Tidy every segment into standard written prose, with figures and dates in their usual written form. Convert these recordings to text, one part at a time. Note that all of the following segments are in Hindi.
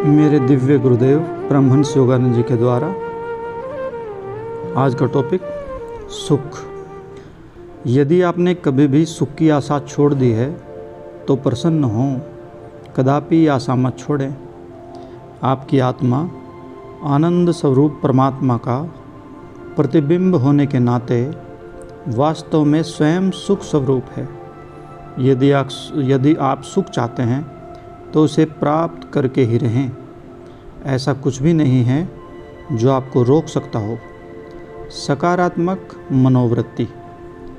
मेरे दिव्य गुरुदेव परमहंस योगानंद जी के द्वारा आज का टॉपिक सुख। यदि आपने कभी भी सुख की आशा छोड़ दी है तो प्रसन्न हों, कदापि आशा मत छोड़ें। आपकी आत्मा आनंद स्वरूप परमात्मा का प्रतिबिंब होने के नाते वास्तव में स्वयं सुख स्वरूप है। यदि आप सुख चाहते हैं तो उसे प्राप्त करके ही रहें। ऐसा कुछ भी नहीं है जो आपको रोक सकता हो। सकारात्मक मनोवृत्ति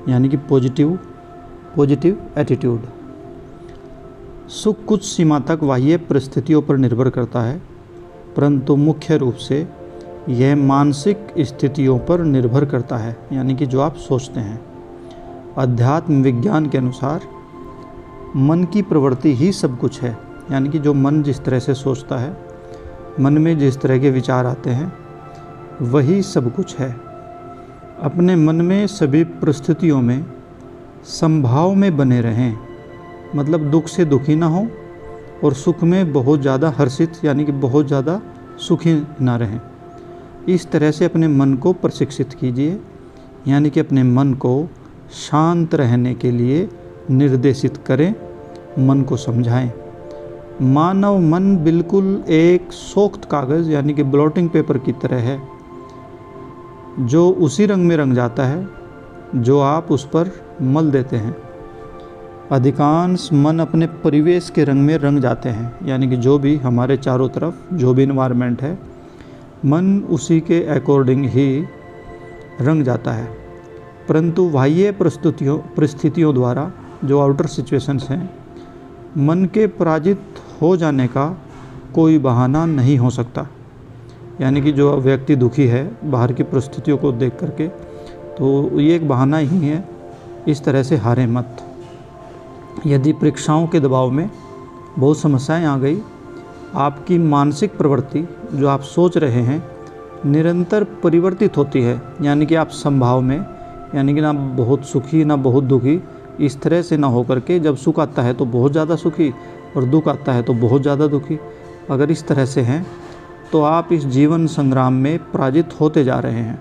यानी कि पॉजिटिव एटीट्यूड। सुख कुछ सीमा तक बाह्य परिस्थितियों पर निर्भर करता है, परंतु मुख्य रूप से यह मानसिक स्थितियों पर निर्भर करता है, यानी कि जो आप सोचते हैं। अध्यात्म विज्ञान के अनुसार मन की प्रवृत्ति ही सब कुछ है, यानी कि जो मन जिस तरह से सोचता है, मन में जिस तरह के विचार आते हैं, वही सब कुछ है। अपने मन में सभी परिस्थितियों में संभाव में बने रहें, मतलब दुख से दुखी ना हो और सुख में बहुत ज़्यादा हर्षित यानी कि बहुत ज़्यादा सुखी ना रहें। इस तरह से अपने मन को प्रशिक्षित कीजिए, यानी कि अपने मन को शांत रहने के लिए निर्देशित करें, मन को समझाएं। मानव मन बिल्कुल एक सोख्त कागज़ यानी कि ब्लॉटिंग पेपर की तरह है, जो उसी रंग में रंग जाता है जो आप उस पर मल देते हैं। अधिकांश मन अपने परिवेश के रंग में रंग जाते हैं, यानी कि जो भी हमारे चारों तरफ जो भी इन्वायरमेंट है, मन उसी के अकॉर्डिंग ही रंग जाता है। परंतु बाह्य परिस्थितियों द्वारा जो आउटर सिचुएशंस हैं, मन के पराजित हो जाने का कोई बहाना नहीं हो सकता। यानी कि जो व्यक्ति दुखी है बाहर की परिस्थितियों को देख करके, तो ये एक बहाना ही है। इस तरह से हारे मत। यदि परीक्षाओं के दबाव में बहुत समस्याएं आ गई, आपकी मानसिक प्रवृत्ति जो आप सोच रहे हैं निरंतर परिवर्तित होती है, यानी कि आप संभाव में, यानी कि ना बहुत सुखी ना बहुत दुखी, इस तरह से ना हो करके जब सुख आता है तो बहुत ज़्यादा सुखी और दुख आता है तो बहुत ज़्यादा दुखी, अगर इस तरह से हैं तो आप इस जीवन संग्राम में पराजित होते जा रहे हैं।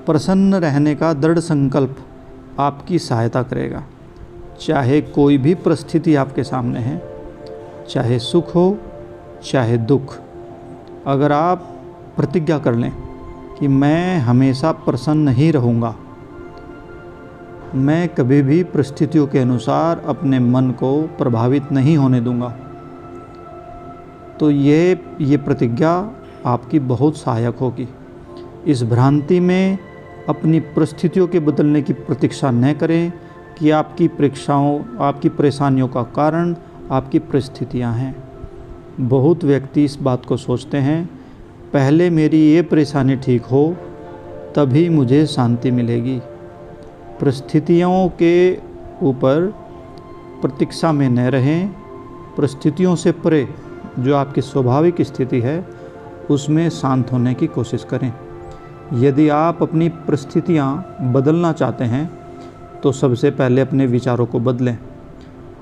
प्रसन्न रहने का दृढ़ संकल्प आपकी सहायता करेगा। चाहे कोई भी परिस्थिति आपके सामने है, चाहे सुख हो चाहे दुख, अगर आप प्रतिज्ञा कर लें कि मैं हमेशा प्रसन्न ही रहूँगा, मैं कभी भी परिस्थितियों के अनुसार अपने मन को प्रभावित नहीं होने दूंगा, तो ये प्रतिज्ञा आपकी बहुत सहायक होगी। इस भ्रांति में अपनी परिस्थितियों के बदलने की प्रतीक्षा न करें कि आपकी परेशानियों का कारण आपकी परिस्थितियां हैं। बहुत व्यक्ति इस बात को सोचते हैं, पहले मेरी ये परेशानी ठीक हो तभी मुझे शांति मिलेगी। परिस्थितियों के ऊपर प्रतीक्षा में न रहें। परिस्थितियों से परे जो आपकी स्वाभाविक स्थिति है उसमें शांत होने की कोशिश करें। यदि आप अपनी परिस्थितियां बदलना चाहते हैं तो सबसे पहले अपने विचारों को बदलें,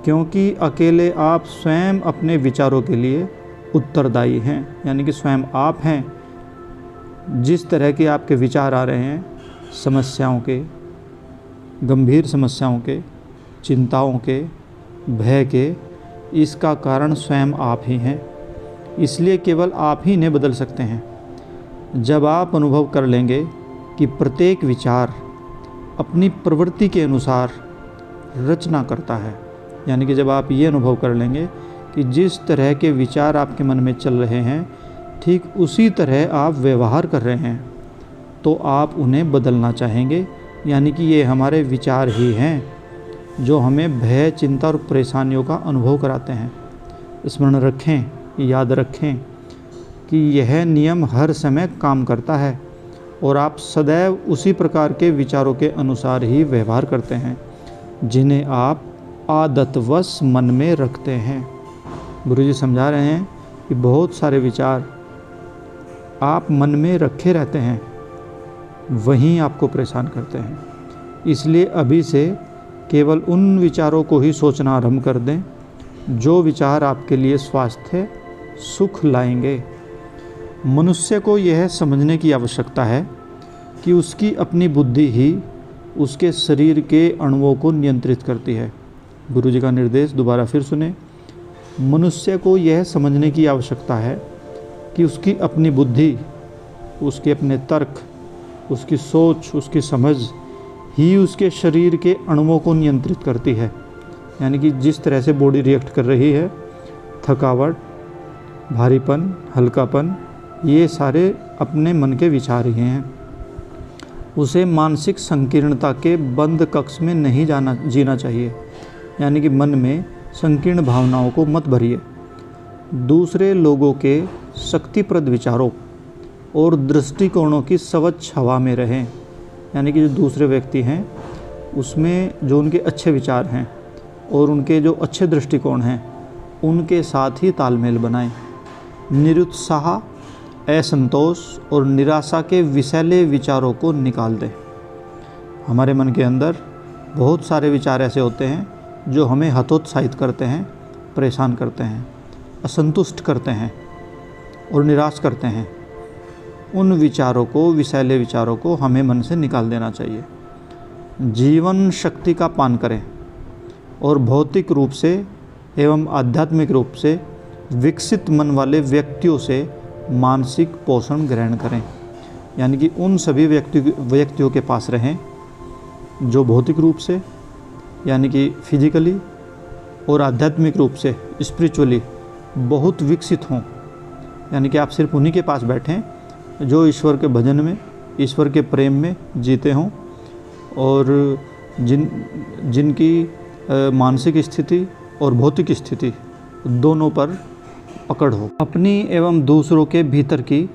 क्योंकि अकेले आप स्वयं अपने विचारों के लिए उत्तरदायी हैं, यानी कि स्वयं आप हैं। जिस तरह के आपके विचार आ रहे हैं, समस्याओं के, गंभीर समस्याओं के, चिंताओं के, भय के, इसका कारण स्वयं आप ही हैं। इसलिए केवल आप ही ने बदल सकते हैं। जब आप अनुभव कर लेंगे कि प्रत्येक विचार अपनी प्रवृत्ति के अनुसार रचना करता है, यानी कि जब आप ये अनुभव कर लेंगे कि जिस तरह के विचार आपके मन में चल रहे हैं ठीक उसी तरह आप व्यवहार कर रहे हैं, तो आप उन्हें बदलना चाहेंगे। यानी कि ये हमारे विचार ही हैं जो हमें भय, चिंता और परेशानियों का अनुभव कराते हैं। स्मरण रखें, याद रखें कि यह नियम हर समय काम करता है और आप सदैव उसी प्रकार के विचारों के अनुसार ही व्यवहार करते हैं जिन्हें आप आदतवश मन में रखते हैं। गुरुजी समझा रहे हैं कि बहुत सारे विचार आप मन में रखे रहते हैं, वहीं आपको परेशान करते हैं। इसलिए अभी से केवल उन विचारों को ही सोचना आरंभ कर दें जो विचार आपके लिए स्वास्थ्य, सुख लाएंगे। मनुष्य को यह समझने की आवश्यकता है कि उसकी अपनी बुद्धि ही उसके शरीर के अणुओं को नियंत्रित करती है। गुरु जी का निर्देश दोबारा फिर सुने। मनुष्य को यह समझने की आवश्यकता है कि उसकी अपनी बुद्धि, उसके अपने तर्क, उसकी सोच, उसकी समझ ही उसके शरीर के अणुओं को नियंत्रित करती है। यानी कि जिस तरह से बॉडी रिएक्ट कर रही है, थकावट, भारीपन, हल्कापन, ये सारे अपने मन के विचार ही हैं। उसे मानसिक संकीर्णता के बंद कक्ष में नहीं जीना चाहिए। यानी कि मन में संकीर्ण भावनाओं को मत भरिए। दूसरे लोगों के शक्तिप्रद विचारों और दृष्टिकोणों की स्वच्छ हवा में रहें। यानी कि जो दूसरे व्यक्ति हैं उसमें जो उनके अच्छे विचार हैं और उनके जो अच्छे दृष्टिकोण हैं उनके साथ ही तालमेल बनाएं। निरुत्साह, असंतोष और निराशा के विषैले विचारों को निकाल दें। हमारे मन के अंदर बहुत सारे विचार ऐसे होते हैं जो हमें हतोत्साहित करते हैं, परेशान करते हैं, असंतुष्ट करते हैं और निराश करते हैं। उन विचारों को, विषैले विचारों को हमें मन से निकाल देना चाहिए। जीवन शक्ति का पान करें और भौतिक रूप से एवं आध्यात्मिक रूप से विकसित मन वाले व्यक्तियों से मानसिक पोषण ग्रहण करें। यानी कि उन सभी व्यक्तियों के पास रहें जो भौतिक रूप से, यानी कि फिजिकली और आध्यात्मिक रूप से, स्पिरिचुअली बहुत विकसित हों। यानी कि आप सिर्फ उन्हीं के पास बैठें जो ईश्वर के भजन में, ईश्वर के प्रेम में जीते हों और जिनकी मानसिक स्थिति और भौतिक स्थिति दोनों पर पकड़ हो। अपनी एवं दूसरों के भीतर की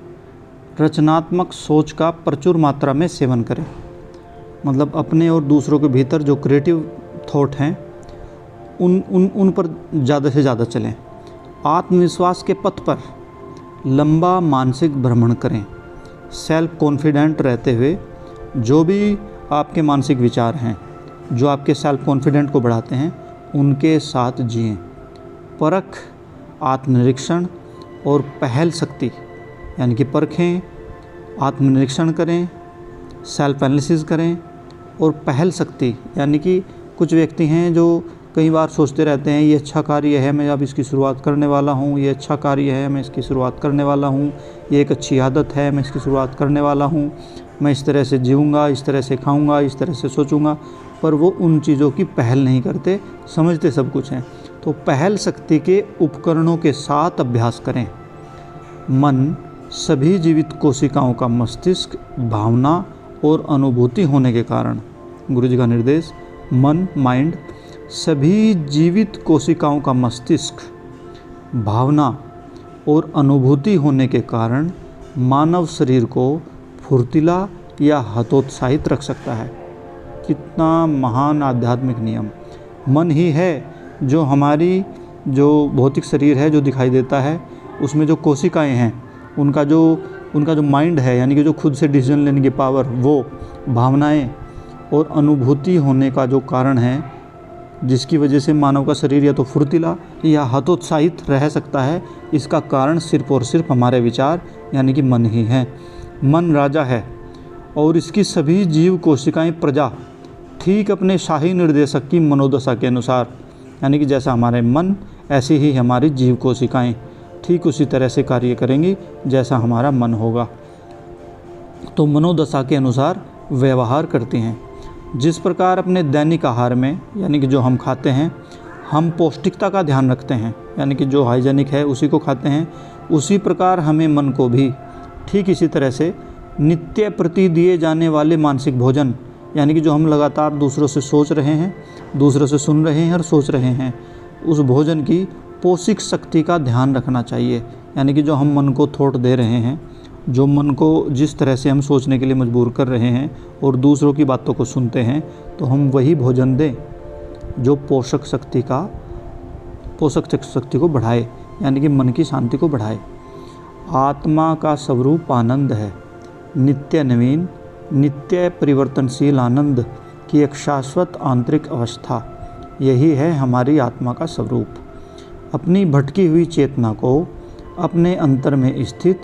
रचनात्मक सोच का प्रचुर मात्रा में सेवन करें। मतलब अपने और दूसरों के भीतर जो क्रिएटिव थॉट हैं उन पर ज़्यादा से ज़्यादा चलें। आत्मविश्वास के पथ पर लंबा मानसिक भ्रमण करें। सेल्फ कॉन्फिडेंट रहते हुए जो भी आपके मानसिक विचार हैं, जो आपके सेल्फ कॉन्फिडेंट को बढ़ाते हैं, उनके साथ जिएं। परख, आत्मनिरीक्षण और पहल शक्ति, यानी कि परखें, आत्मनिरीक्षण करें, सेल्फ एनालिसिस करें और पहल शक्ति, यानी कि कुछ व्यक्ति हैं जो कई बार सोचते रहते हैं ये अच्छा कार्य है, मैं अब इसकी शुरुआत करने वाला हूँ, ये अच्छा कार्य है, मैं इसकी शुरुआत करने वाला हूँ, ये एक अच्छी आदत है, मैं इसकी शुरुआत करने वाला हूँ, मैं इस तरह से जीऊँगा, इस तरह से खाऊँगा, इस तरह से सोचूँगा, पर वो उन चीज़ों की पहल नहीं करते, समझते सब कुछ हैं। तो पहल शक्ति के उपकरणों के साथ अभ्यास करें। मन सभी जीवित कोशिकाओं का मस्तिष्क, भावना और अनुभूति होने के कारण, गुरु जी का निर्देश, मन, माइंड सभी जीवित कोशिकाओं का मस्तिष्क, भावना और अनुभूति होने के कारण मानव शरीर को फुर्तीला या हतोत्साहित रख सकता है। कितना महान आध्यात्मिक नियम। मन ही है जो हमारी जो भौतिक शरीर है जो दिखाई देता है, उसमें जो कोशिकाएं हैं उनका जो माइंड है, यानी कि जो खुद से डिसीजन लेने की पावर, वो भावनाएं और अनुभूति होने का जो कारण है जिसकी वजह से मानव का शरीर या तो फुर्तीला या हतोत्साहित रह सकता है, इसका कारण सिर्फ और सिर्फ हमारे विचार यानी कि मन ही है। मन राजा है और इसकी सभी जीव कोशिकाएं प्रजा, ठीक अपने शाही निर्देशक की मनोदशा के अनुसार, यानी कि जैसा हमारे मन ऐसी ही हमारी जीव कोशिकाएं ठीक उसी तरह से कार्य करेंगी जैसा हमारा मन होगा। तो मनोदशा के अनुसार व्यवहार करती हैं। जिस प्रकार अपने दैनिक आहार में, यानी कि जो हम खाते हैं, हम पौष्टिकता का ध्यान रखते हैं, यानी कि जो हाइजेनिक है उसी को खाते हैं, उसी प्रकार हमें मन को भी ठीक इसी तरह से नित्य प्रति दिए जाने वाले मानसिक भोजन, यानी कि जो हम लगातार दूसरों से सोच रहे हैं, दूसरों से सुन रहे हैं और सोच रहे हैं, उस भोजन की पोषक शक्ति का ध्यान रखना चाहिए। यानी कि जो हम मन को थॉट दे रहे हैं, जो मन को जिस तरह से हम सोचने के लिए मजबूर कर रहे हैं और दूसरों की बातों को सुनते हैं, तो हम वही भोजन दें जो पोषक शक्ति को बढ़ाए, यानी कि मन की शांति को बढ़ाए। आत्मा का स्वरूप आनंद है, नित्य नवीन, नित्य परिवर्तनशील आनंद की एक शाश्वत आंतरिक अवस्था, यही है हमारी आत्मा का स्वरूप। अपनी भटकी हुई चेतना को अपने अंतर में स्थित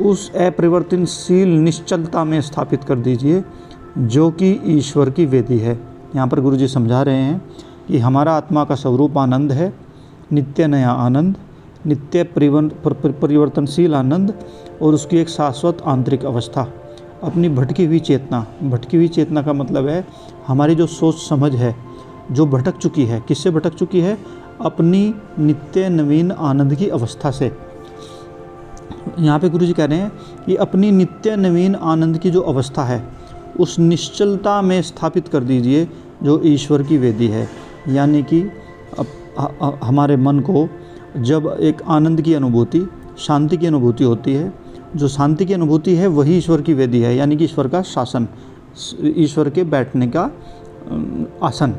उस अपरिवर्तनशील निश्चलता में स्थापित कर दीजिए जो कि ईश्वर की वेदी है। यहाँ पर गुरु जी समझा रहे हैं कि हमारा आत्मा का स्वरूप आनंद है, नित्य नया आनंद, नित्य परिवर्तनशील आनंद और उसकी एक शाश्वत आंतरिक अवस्था। अपनी भटकी हुई चेतना का मतलब है हमारी जो सोच समझ है जो भटक चुकी है। किससे भटक चुकी है? अपनी नित्य नवीन आनंद की अवस्था से। यहाँ पे गुरु जी कह रहे हैं कि अपनी नित्य नवीन आनंद की जो अवस्था है उस निश्चलता में स्थापित कर दीजिए जो ईश्वर की वेदी है। यानी कि हमारे मन को जब एक आनंद की अनुभूति, शांति की अनुभूति होती है, जो शांति की अनुभूति है वही ईश्वर की वेदी है, यानी कि ईश्वर का शासन, ईश्वर के बैठने का आसन।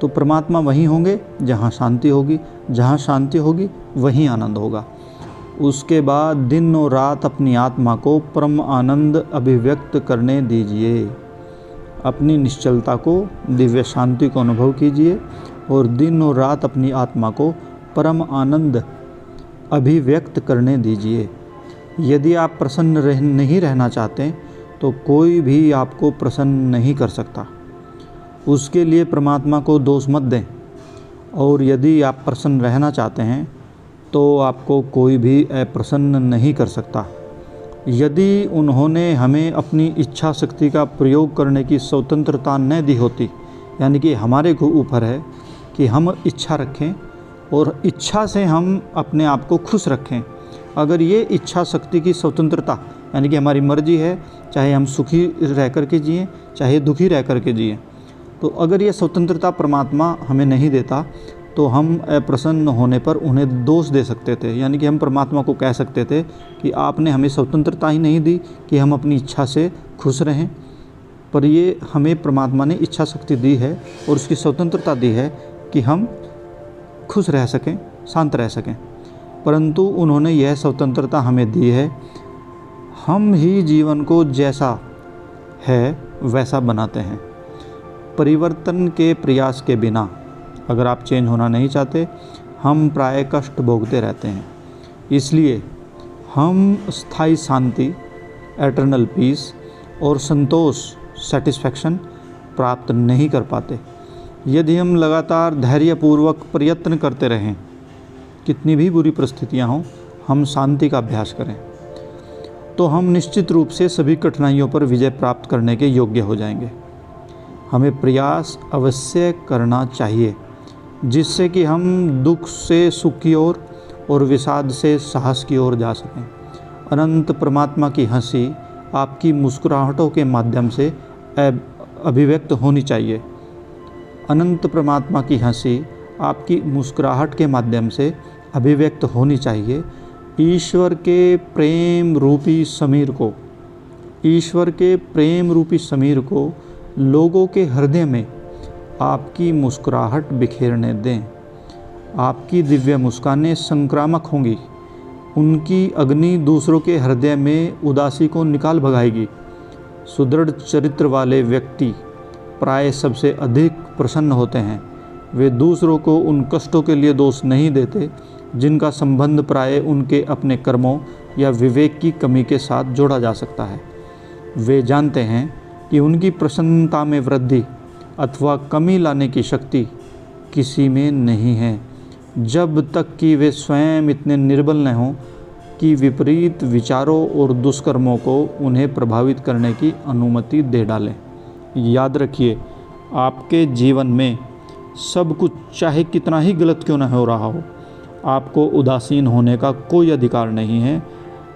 तो परमात्मा वहीं होंगे जहाँ शांति होगी, जहाँ शांति होगी वहीं आनंद होगा। उसके बाद दिन और रात अपनी आत्मा को परम आनंद अभिव्यक्त करने दीजिए। अपनी निश्चलता को, दिव्य शांति को अनुभव कीजिए और दिन और रात अपनी आत्मा को परम आनंद अभिव्यक्त करने दीजिए। यदि आप प्रसन्न नहीं रहना चाहते तो कोई भी आपको प्रसन्न नहीं कर सकता। उसके लिए परमात्मा को दोष मत दें। और यदि आप प्रसन्न रहना चाहते हैं तो आपको कोई भी अप्रसन्न नहीं कर सकता। यदि उन्होंने हमें अपनी इच्छा शक्ति का प्रयोग करने की स्वतंत्रता न दी होती, यानी कि हमारे को ऊपर है कि हम इच्छा रखें और इच्छा से हम अपने आप को खुश रखें। अगर ये इच्छा शक्ति की स्वतंत्रता, यानी कि हमारी मर्जी है, चाहे हम सुखी रह कर के जिएँ चाहे दुखी रह कर के जिएँ, तो अगर ये स्वतंत्रता परमात्मा हमें नहीं देता तो हम अप्रसन्न होने पर उन्हें दोष दे सकते थे। यानी कि हम परमात्मा को कह सकते थे कि आपने हमें स्वतंत्रता ही नहीं दी कि हम अपनी इच्छा से खुश रहें। पर ये हमें परमात्मा ने इच्छा शक्ति दी है और उसकी स्वतंत्रता दी है कि हम खुश रह सकें, शांत रह सकें। परंतु उन्होंने यह स्वतंत्रता हमें दी है, हम ही जीवन को जैसा है वैसा बनाते हैं। परिवर्तन के प्रयास के बिना अगर आप चेंज होना नहीं चाहते, हम प्राय कष्ट भोगते रहते हैं। इसलिए हम स्थायी शांति, एटर्नल पीस और संतोष, सेटिस्फैक्शन प्राप्त नहीं कर पाते। यदि हम लगातार धैर्यपूर्वक प्रयत्न करते रहें, कितनी भी बुरी परिस्थितियां हों, हम शांति का अभ्यास करें, तो हम निश्चित रूप से सभी कठिनाइयों पर विजय प्राप्त करने के योग्य हो जाएंगे। हमें प्रयास अवश्य करना चाहिए जिससे कि हम दुख से सुख की ओर और विषाद से साहस की ओर जा सकें। अनंत परमात्मा की हंसी आपकी मुस्कुराहटों के माध्यम से अभिव्यक्त होनी चाहिए। अनंत परमात्मा की हंसी आपकी मुस्कुराहट के माध्यम से अभिव्यक्त होनी चाहिए। ईश्वर के प्रेम रूपी समीर को, ईश्वर के प्रेम रूपी समीर को लोगों के हृदय में आपकी मुस्कुराहट बिखेरने दें। आपकी दिव्य मुस्कानें संक्रामक होंगी। उनकी अग्नि दूसरों के हृदय में उदासी को निकाल भगाएगी। सुदृढ़ चरित्र वाले व्यक्ति प्राय सबसे अधिक प्रसन्न होते हैं। वे दूसरों को उन कष्टों के लिए दोष नहीं देते जिनका संबंध प्राय उनके अपने कर्मों या विवेक की कमी के साथ जोड़ा जा सकता है। वे जानते हैं कि उनकी प्रसन्नता में वृद्धि अथवा कमी लाने की शक्ति किसी में नहीं है, जब तक कि वे स्वयं इतने निर्बल न हों कि विपरीत विचारों और दुष्कर्मों को उन्हें प्रभावित करने की अनुमति दे डालें। याद रखिए, आपके जीवन में सब कुछ चाहे कितना ही गलत क्यों न हो रहा हो, आपको उदासीन होने का कोई अधिकार नहीं है।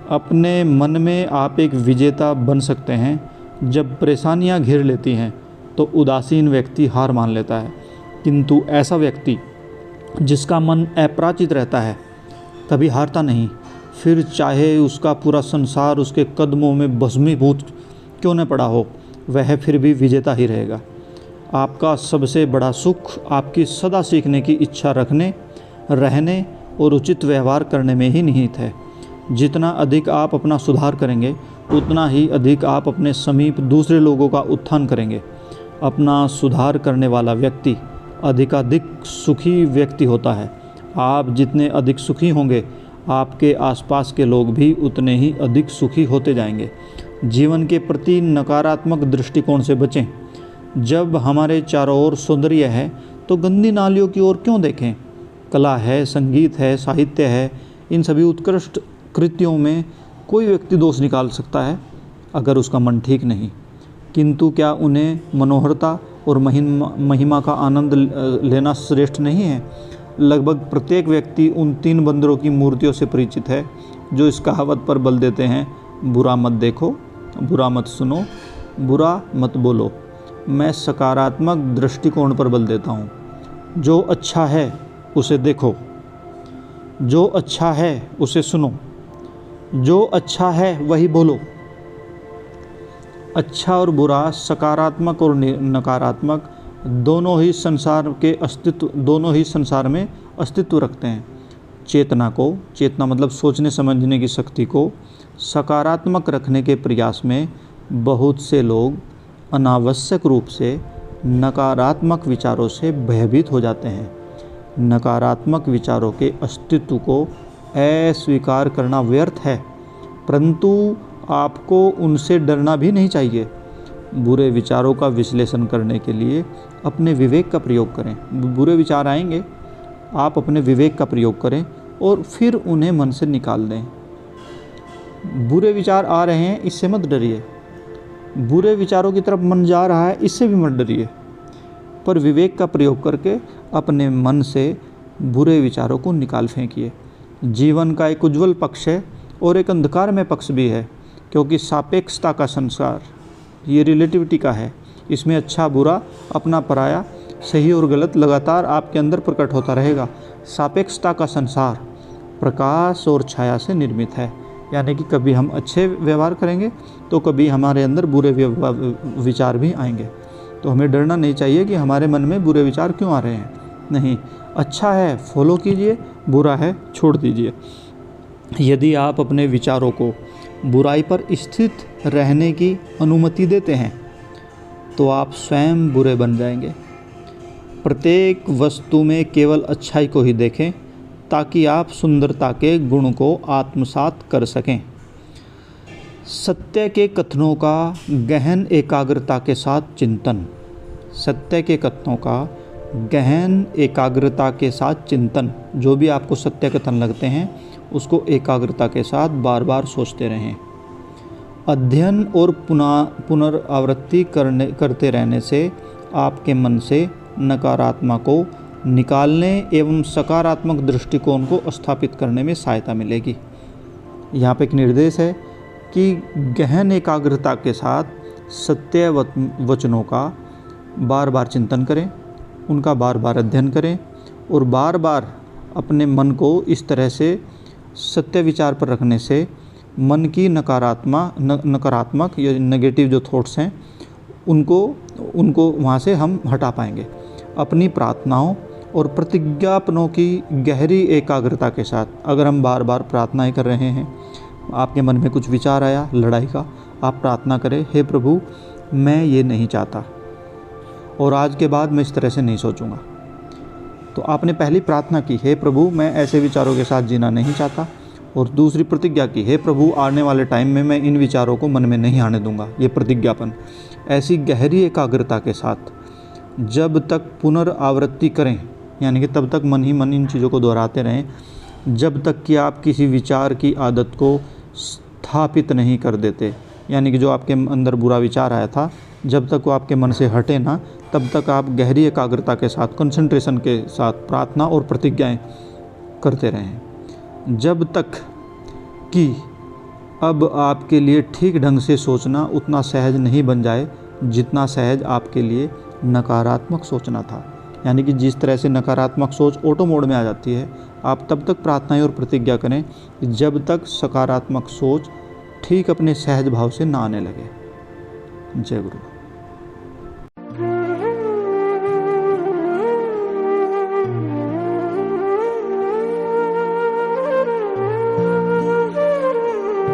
अपने मन में आप एक विजेता बन सकते हैं। जब परेशानियां घेर लेती हैं तो उदासीन व्यक्ति हार मान लेता है, किंतु ऐसा व्यक्ति जिसका मन अपराजित रहता है कभी हारता नहीं। फिर चाहे उसका पूरा संसार उसके कदमों में भस्मीभूत क्यों न पड़ा हो, वह फिर भी विजेता ही रहेगा। आपका सबसे बड़ा सुख आपकी सदा सीखने की इच्छा रखने, रहने और उचित व्यवहार करने में ही निहित है। जितना अधिक आप अपना सुधार करेंगे उतना ही अधिक आप अपने समीप दूसरे लोगों का उत्थान करेंगे। अपना सुधार करने वाला व्यक्ति अधिकाधिक सुखी व्यक्ति होता है। आप जितने अधिक सुखी होंगे आपके आसपास के लोग भी उतने ही अधिक सुखी होते जाएंगे। जीवन के प्रति नकारात्मक दृष्टिकोण से बचें। जब हमारे चारों ओर सौंदर्य है तो गंदी नालियों की ओर क्यों देखें। कला है, संगीत है, साहित्य है, इन सभी उत्कृष्ट कृतियों में कोई व्यक्ति दोष निकाल सकता है अगर उसका मन ठीक नहीं, किंतु क्या उन्हें मनोहरता और महिमा का आनंद लेना श्रेष्ठ नहीं है। लगभग प्रत्येक व्यक्ति उन 3 बंदरों की मूर्तियों से परिचित है जो इस कहावत पर बल देते हैं, बुरा मत देखो, बुरा मत सुनो, बुरा मत बोलो। मैं सकारात्मक दृष्टिकोण पर बल देता हूँ। जो अच्छा है उसे देखो, जो अच्छा है उसे सुनो, जो अच्छा है वही बोलो। अच्छा और बुरा, सकारात्मक और नकारात्मक दोनों ही संसार में अस्तित्व रखते हैं। चेतना मतलब सोचने समझने की शक्ति को सकारात्मक रखने के प्रयास में बहुत से लोग अनावश्यक रूप से नकारात्मक विचारों से भयभीत हो जाते हैं। नकारात्मक विचारों के अस्तित्व को अस्वीकार करना व्यर्थ है, परंतु आपको उनसे डरना भी नहीं चाहिए। बुरे विचारों का विश्लेषण करने के लिए अपने विवेक का प्रयोग करें। बुरे विचार आएंगे, आप अपने विवेक का प्रयोग करें और फिर उन्हें मन से निकाल दें। बुरे विचार आ रहे हैं, इससे मत डरिए। बुरे विचारों की तरफ मन जा रहा है, इससे भी मत डरिए, पर विवेक का प्रयोग करके अपने मन से बुरे विचारों को निकाल फेंकिए। जीवन का एक उज्जवल पक्ष है और एक अंधकार में पक्ष भी है, क्योंकि सापेक्षता का संसार, ये रिलेटिविटी का है। इसमें अच्छा बुरा, अपना पराया, सही और गलत लगातार आपके अंदर प्रकट होता रहेगा। सापेक्षता का संसार प्रकाश और छाया से निर्मित है, यानी कि कभी हम अच्छे व्यवहार करेंगे तो कभी हमारे अंदर बुरे विचार भी आएंगे। तो हमें डरना नहीं चाहिए कि हमारे मन में बुरे विचार क्यों आ रहे हैं। नहीं, अच्छा है फॉलो कीजिए, बुरा है छोड़ दीजिए। यदि आप अपने विचारों को बुराई पर स्थित रहने की अनुमति देते हैं तो आप स्वयं बुरे बन जाएंगे। प्रत्येक वस्तु में केवल अच्छाई को ही देखें ताकि आप सुंदरता के गुण को आत्मसात कर सकें। सत्य के कथनों का गहन एकाग्रता के साथ चिंतन। सत्य के कथनों का गहन एकाग्रता के साथ चिंतन। जो भी आपको सत्य कथन लगते हैं उसको एकाग्रता के साथ बार बार सोचते रहें। अध्ययन और पुनरावृत्ति करते रहने से आपके मन से नकारात्मक को निकालने एवं सकारात्मक दृष्टिकोण को स्थापित करने में सहायता मिलेगी। यहाँ पे एक निर्देश है कि गहन एकाग्रता के साथ सत्य वचनों का बार बार चिंतन करें, उनका बार बार अध्ययन करें और बार बार अपने मन को इस तरह से सत्य विचार पर रखने से मन की नकारात्मक या नेगेटिव जो थॉट्स हैं उनको वहाँ से हम हटा पाएंगे। अपनी प्रार्थनाओं और प्रतिज्ञापनों की गहरी एकाग्रता के साथ अगर हम बार बार प्रार्थनाएं कर रहे हैं, आपके मन में कुछ विचार आया लड़ाई का, आप प्रार्थना करें, हे प्रभु मैं ये नहीं चाहता और आज के बाद मैं इस तरह से नहीं सोचूंगा। तो आपने पहली प्रार्थना की, हे प्रभु मैं ऐसे विचारों के साथ जीना नहीं चाहता, और दूसरी प्रतिज्ञा की, हे प्रभु आने वाले टाइम में मैं इन विचारों को मन में नहीं आने दूंगा। ये प्रतिज्ञापन ऐसी गहरी एकाग्रता के साथ जब तक पुनरावृत्ति करें, यानी कि तब तक मन ही मन इन चीज़ों को दोहराते रहें जब तक कि आप किसी विचार की आदत को स्थापित नहीं कर देते। यानी कि जो आपके अंदर बुरा विचार आया था, जब तक वो आपके मन से हटे ना, तब तक आप गहरी एकाग्रता के साथ, कंसंट्रेशन के साथ प्रार्थना और प्रतिज्ञाएं करते रहें, जब तक कि अब आपके लिए ठीक ढंग से सोचना उतना सहज नहीं बन जाए जितना सहज आपके लिए नकारात्मक सोचना था। यानी कि जिस तरह से नकारात्मक सोच ऑटो मोड में आ जाती है, आप तब तक प्रार्थनाएं और प्रतिज्ञा करें जब तक सकारात्मक सोच ठीक अपने सहज भाव से ना आने लगे। जय गुरु।